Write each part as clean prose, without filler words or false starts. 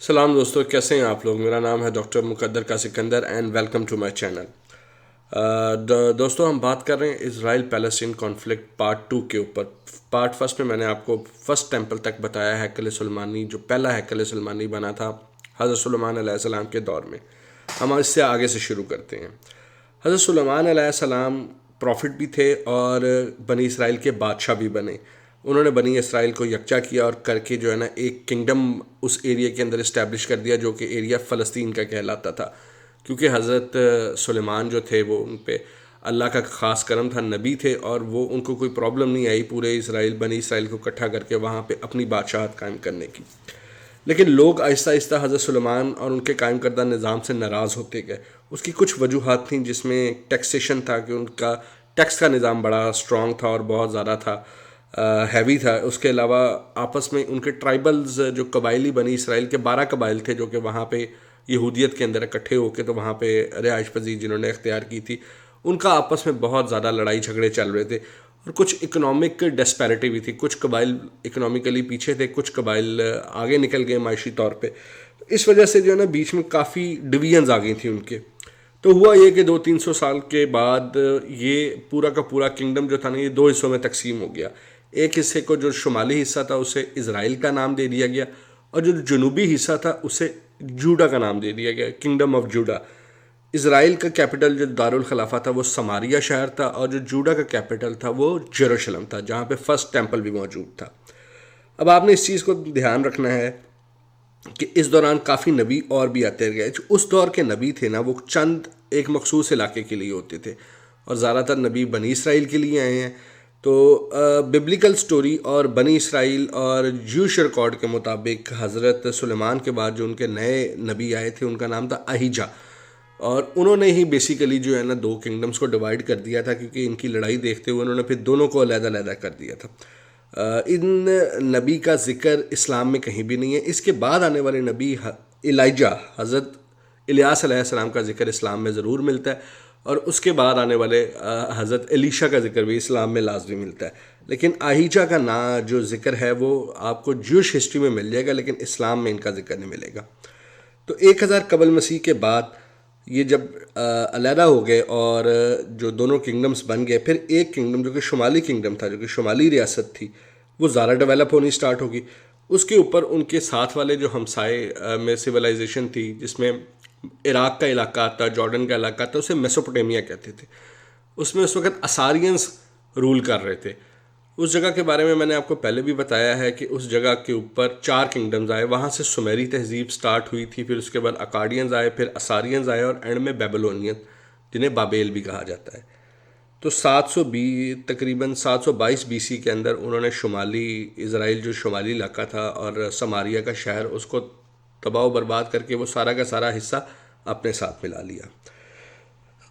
सलाम दोस्तों, कैसे हैं आप लोग। मेरा नाम है doctor Muqaddar ka Sikandar and welcome to my channel. दोस्तों, हम बात कर रहे हैं इज़राइल पैलेस्टीन कॉन्फ्लिक्ट पार्ट 2 के ऊपर। पार्ट फर्स्ट में मैंने आपको फर्स्ट टेंपल तक बताया, हैकल सुलेमानी, जो पहला हैकल सुलेमानी बना था हज़रत सुलेमान अलैहिस्सलाम के दौर में। हम इससे आगे से शुरू करते हैं। हज़रत सुलेमान अलैहिस्सलाम प्रॉफिट भी थे और बनी इसराइल के बादशाह भी बने। उन्होंने बनी इसराइल को यकजा किया और करके जो है ना एक किंगडम उस एरिया के अंदर इस्टेब्लिश कर दिया, जो कि एरिया फ़लस्तीन का कहलाता था। क्योंकि हज़रत सुलेमान जो थे वो उन पे अल्लाह का ख़ास करम था, नबी थे, और वो उनको कोई प्रॉब्लम नहीं आई पूरे इसराइल बनी इसराइल को इकट्ठा करके वहाँ पे अपनी बादशाहत कायम करने की। लेकिन लोग आहिस्ता आहिस्ता हज़रत सुलेमान और उनके कायम करदा निज़ाम से नाराज़ होते गए। उसकी कुछ वजूहात थीं, जिसमें टैक्सेशन था कि उनका टैक्स का निज़ाम बड़ा स्ट्रॉन्ग था और बहुत ज़्यादा था, हैवी था। उसके अलावा आपस में उनके ट्राइबल्स, जो कबायली बनी इसराइल के 12 कबाइल थे जो कि वहाँ पे यहूदियत के अंदर इकट्ठे होकर तो वहाँ पे रिहाइश पजीर जिन्होंने इख्तियार की थी, उनका आपस में बहुत ज़्यादा लड़ाई झगड़े चल रहे थे। और कुछ इकोनॉमिक डिस्पैरिटी भी थी। कुछ कबाइल इकोनॉमिकली पीछे थे, कुछ कबाइल आगे निकल गए माशी तौर पे। इस वजह से जो है ना बीच में काफ़ी डिवीजन्स आ गई थी उनके। तो हुआ ये कि 200-300 साल के बाद ये पूरा का पूरा किंगडम जो था ना, ये दो हिस्सों में तकसीम हो गया। एक हिस्से को, जो शुमाली हिस्सा था, उसे इज़राइल का नाम दे दिया गया, और जो जनूबी हिस्सा था उसे जूडा का नाम दे दिया गया, किंगडम ऑफ जूडा। इसराइल का कैपिटल जो दारुल खलाफा था वो समारिया शहर था, और जो जूडा का कैपिटल था वो जेरूशलम था, जहाँ पे फर्स्ट टेंपल भी मौजूद था। अब आपने इस चीज़ को ध्यान रखना है कि इस दौरान काफ़ी नबी और भी आते गए। जो उस दौर के नबी थे ना, वो चंद एक मखसूस इलाके के लिए होते थे, और ज़्यादातर नबी बनी इसराइल के लिए आए हैं। तो बिब्लिकल स्टोरी और बनी इसराइल और जूश रिकॉर्ड के मुताबिक हज़रत सुलेमान के बाद जो उनके नए नबी आए थे उनका नाम था अहीजा, और उन्होंने ही बेसिकली जो है ना दो किंगडम्स को डिवाइड कर दिया था, क्योंकि इनकी लड़ाई देखते हुए उन्होंने फिर दोनों को अलग-अलग कर दिया था। इन नबी का जिक्र इस्लाम में कहीं भी नहीं है। इसके बाद आने वाले नबी इलाइजा, हज़रत इलियास अलैहिस्सलाम का जिक्र इस्लाम में ज़रूर मिलता है, और उसके बाद आने वाले हज़रत एलीशा का जिक्र भी इस्लाम में लाजमी मिलता है। लेकिन आहिजा का ना जो जिक्र है वो आपको ज्यूश हिस्ट्री में मिल जाएगा, लेकिन इस्लाम में इनका जिक्र नहीं मिलेगा। तो 1000 कबल मसीह के बाद ये जब अलहदा हो गए और जो दोनों किंगडम्स बन गए, फिर एक किंगडम जो कि शुमाली किंगडम था, जो कि शुमाली रियासत थी, वो ज़्यादा डेवलप होनी स्टार्ट होगी। उसके ऊपर उनके साथ वाले जो हमसाए में सिविलाइजेशन थी, जिसमें इराक़ का इलाका आता, जॉर्डन का इलाका आता, उसे मेसोपोटामिया कहते थे। उसमें उस वक़्त असारियंस रूल कर रहे थे। उस जगह के बारे में मैंने आपको पहले भी बताया है कि उस जगह के ऊपर 4 किंगडम्स आए। वहाँ से सुमेरी तहजीब स्टार्ट हुई थी, फिर उसके बाद अकाडियंस आए, फिर असारियंस आए, और एंड में बेबीलोनियन, जिन्हें बाबेल भी कहा जाता है। तो 720 तकरीबन 722 बीसी के अंदर उन्होंने शुमाली इसराइल, जो शुमाली इलाका था और समारिया का शहर, उसको तबाह बर्बाद करके वो सारा का सारा हिस्सा अपने साथ मिला लिया।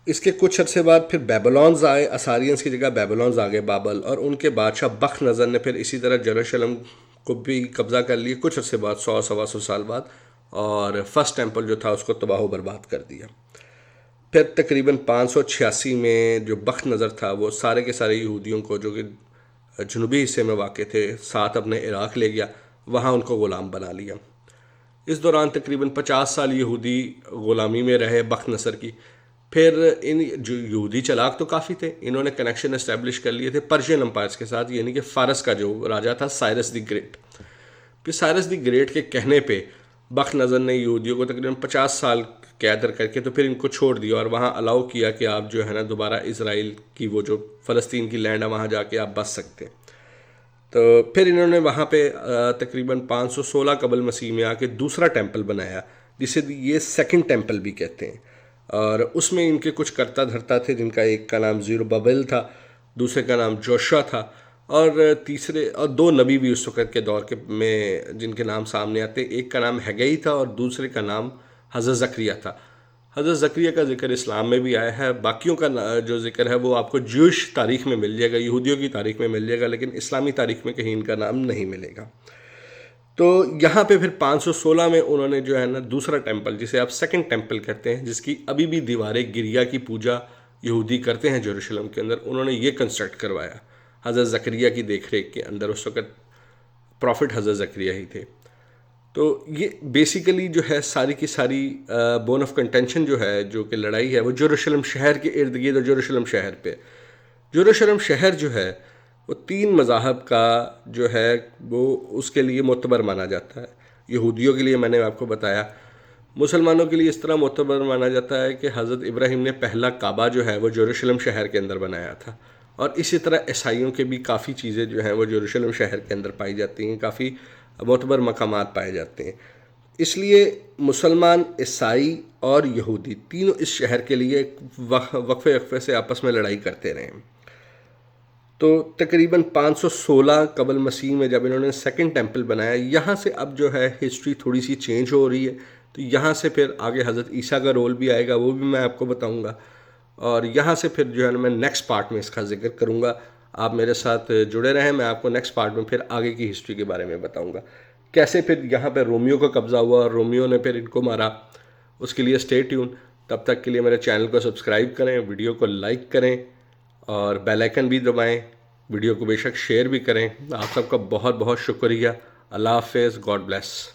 इसके कुछ अर्से बाद फिर बेबीलोन्स आए, असारियंस की जगह बेबीलोन्स आ गए, बाबल, और उनके बादशाह बख्त नज़र ने फिर इसी तरह जेरूशलम को भी कब्ज़ा कर लिया कुछ अर्से बाद, 100-125 साल बाद, और फर्स्ट टेंपल जो था उसको तबाह बर्बाद कर दिया। फिर तकरीबन 586 में जो बख्त नज़र था वो सारे के सारे यहूदियों को, जो कि जनूबी हिस्से में वाक़ थे, साथ अपने इराक़ ले गया, वहाँ उनको ग़ुलाम बना लिया। इस दौरान तकरीबन 50 साल यहूदी ग़ुलामी में रहे बख्त नसर की। फिर इन जो यहूदी चलाक तो काफ़ी थे, इन्होंने कनेक्शन इस्टेब्लिश कर लिए थे पर्शियन अम्पायर्स के साथ, यानी कि फ़ारस का जो राजा था साइरस द ग्रेट। फिर साइरस द ग्रेट के कहने पे बख्त नज़र ने यहूदियों को तकरीबन 50 साल कैद करके तो फिर इनको छोड़ दिया, और वहाँ अलाउ किया कि आप जो है ना दोबारा इसराइल की वो जो फ़लस्तीन की लैंड है वहाँ जाके आप बस सकते हैं। तो फिर इन्होंने वहाँ पे तकरीबन 516 कबल मसीह में आके दूसरा टेंपल बनाया, जिसे ये सेकंड टेंपल भी कहते हैं। और उसमें इनके कुछ कर्ता धर्ता थे, जिनका एक का नाम ज़ेरुब्बाबेल था, दूसरे का नाम जोशुआ था, और तीसरे और 2 नबी भी उस वक़्त के दौर के में जिनके नाम सामने आते। एक का नाम हैगई था और दूसरे का नाम हज़रत ज़करिया था। हज़रत ज़करिया का जिक्र इस्लाम में भी आया है। बाकियों का जो जिक्र है वो आपको ज्यूश तारीख़ में मिल जाएगा, यहूदियों की तारीख़ में मिल जाएगा, लेकिन इस्लामी तारीख़ में कहीं इनका नाम नहीं मिलेगा। तो यहाँ पे फिर 516 में उन्होंने जो है ना दूसरा टेंपल, जिसे आप सेकंड टेंपल कहते हैं, जिसकी अभी भी दीवारें गिरिया की पूजा यहूदी करते हैं जेरूशलम के अंदर, उन्होंने ये कंस्ट्रक्ट करवाया हज़रत ज़करिया की देख रेख के अंदर। उस वक़्त प्रॉफिट हज़रत ज़करिया ही थे। तो ये बेसिकली जो है सारी की सारी बोन ऑफ कंटेंशन जो है, जो कि लड़ाई है, वो जेरूशलम शहर के इर्द गिर्द और जेरूशलम शहर पे। जेरूशलम शहर जो है वो 3 मज़ाहब का जो है वो उसके लिए मोतबर माना जाता है। यहूदियों के लिए मैंने आपको बताया, मुसलमानों के लिए इस तरह मोतबर माना जाता है कि हज़रत इब्राहिम ने पहला काबा जो है वो जेरूशलम शहर के अंदर बनाया था। और इसी तरह ईसाइयों के भी काफ़ी चीज़ें जो हैं वो जेरूशलम शहर के अंदर पाई जाती हैं, काफ़ी मोतबर मकामात पाए जाते हैं। इसलिए मुसलमान, ईसाई और यहूदी तीनों इस शहर के लिए वक्फे वक्फे से आपस में लड़ाई करते रहे। तो तकरीबन 516 कबल मसीह में जब इन्होंने सेकंड टेंपल बनाया, यहाँ से अब जो है हिस्ट्री थोड़ी सी चेंज हो रही है। तो यहाँ से फिर आगे हज़रत ईसा का रोल भी आएगा, वो भी मैं आपको बताऊँगा। और यहाँ से फिर जो है ना मैं नेक्स्ट पार्ट में इसका जिक्र करूँगा। आप मेरे साथ जुड़े रहें, मैं आपको नेक्स्ट पार्ट में फिर आगे की हिस्ट्री के बारे में बताऊँगा, कैसे फिर यहाँ पर रोमियो का कब्ज़ा हुआ और रोमियो ने फिर इनको मारा। उसके लिए स्टे ट्यून। तब तक के लिए मेरे चैनल को सब्सक्राइब करें, वीडियो को लाइक करें और बेल आइकन भी दबाएं। वीडियो को बेशक शेयर भी करें। आप सबका बहुत बहुत शुक्रिया। अल्लाह हाफ़िज़, गॉड ब्लेस।